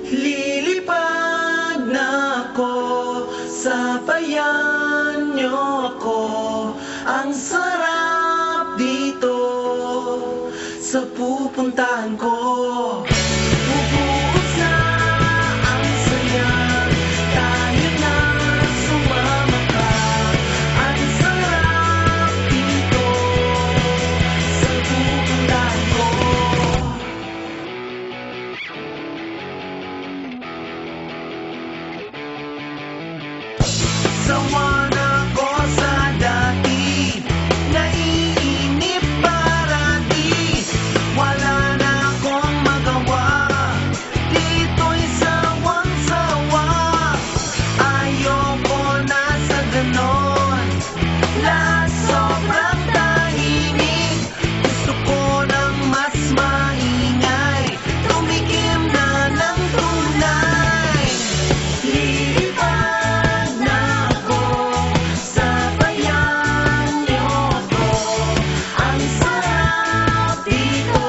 Lilipad na ako, sabayan niyo ako. Ang sarap dito sa pupuntahan ko. Bubuhos na ang saya, tayo na sumama ka. Ang sarap dito sa pupuntahan ko. Sawa na ko sa dati, naiinip parati. Wala na akong magawa, dito'y sawang-sawa. Ayoko na sa ganon, lahat sobrang tahimik. Gusto ko ng mas maingay, tumikim na ng tunay. Lilipad na ako, sabayan niyo ako. Ang sarap dito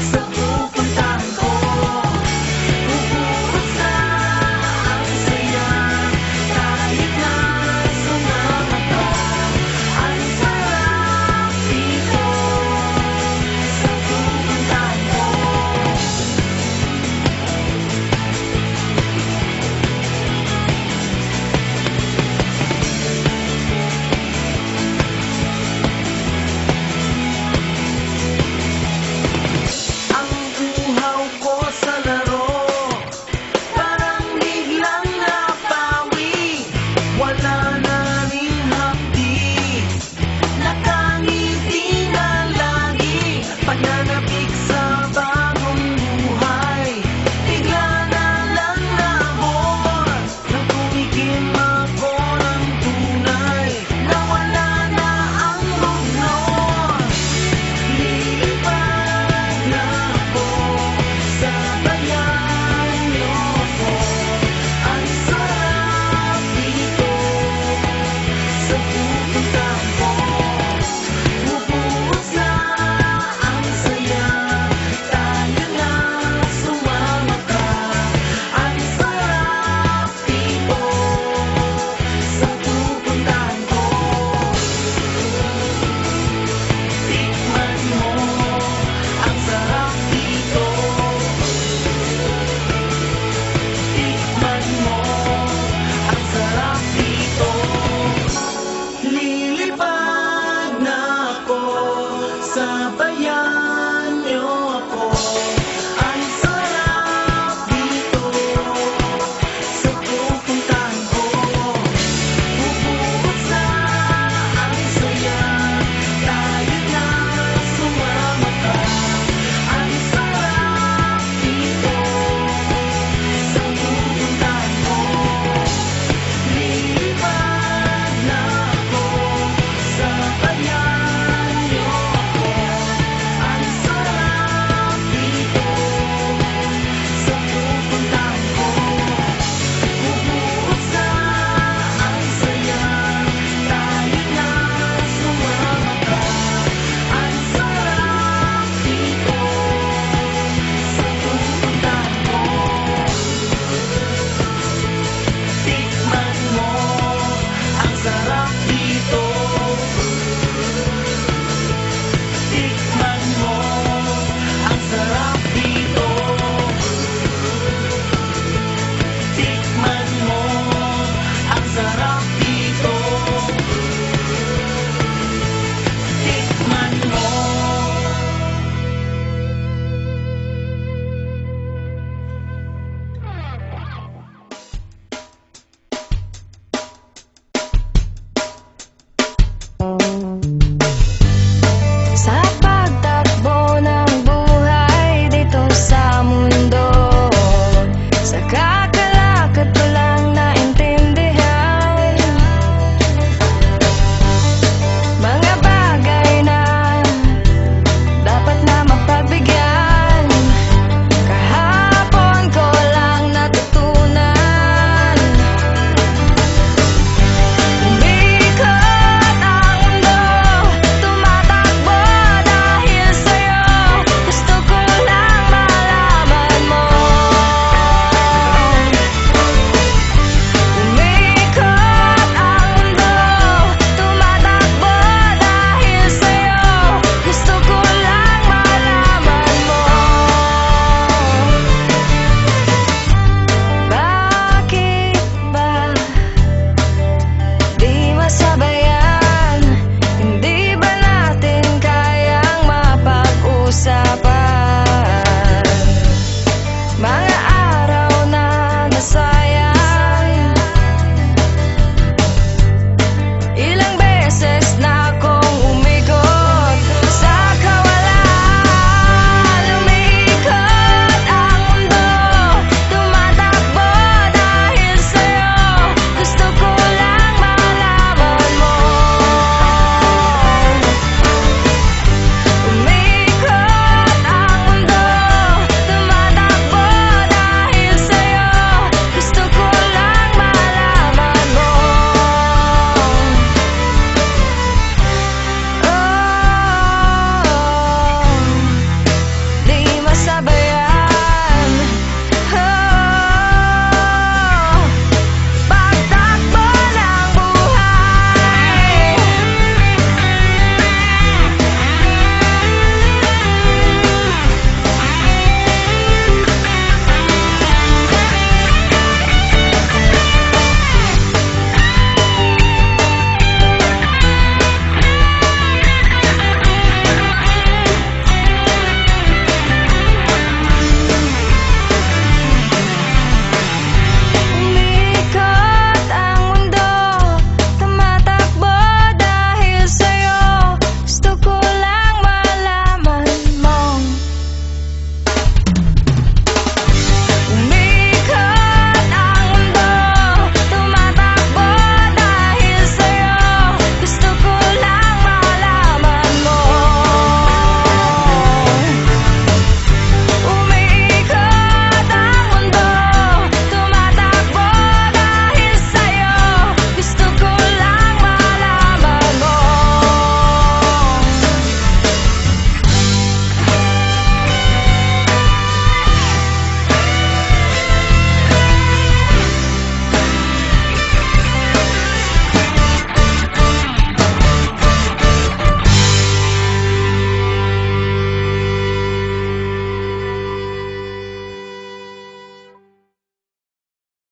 sa pupuntahan ko. Bubuhos na ang saya, kahit na sumama ka. Ang sarap dito sa pupuntahan ko. Ang uhaw ko sa laro, parang biglang napawi. Wala na ring hapdi, nakangiti na lagi. Pananapik sa bagong buhay, bigla na lang nabor. Nang tumikim ako ng tunay, nawala na ang lugnos. Lilipad na ako, sabayan niyo ako. Ang sarap dito sa pupuntahan ko. Bubuhos na ang saya, tayo na sumama ka. Ang sarap dito sa pupuntahan ko. Tikman mo ang sarap dito. Tikman mo ang sarap dito. Lilipad na ako, sabayan niyo ako. Ang sarap dito sa pupuntahan ko. Bubuhos na ang saya, tayo na sumama ka. Ang sarap dito sa pupuntahan ko. Lilipad na ako, sabayan niyo ako. Ang sarap dito sa pupuntahan ko. Bubuhos na ang saya, tayo na sumama ka. Ang sarap dito sa pupuntahan ko. Tikman mo ang sarap dito. Tikman mo ang sarap dito. Tikman mo ang sarap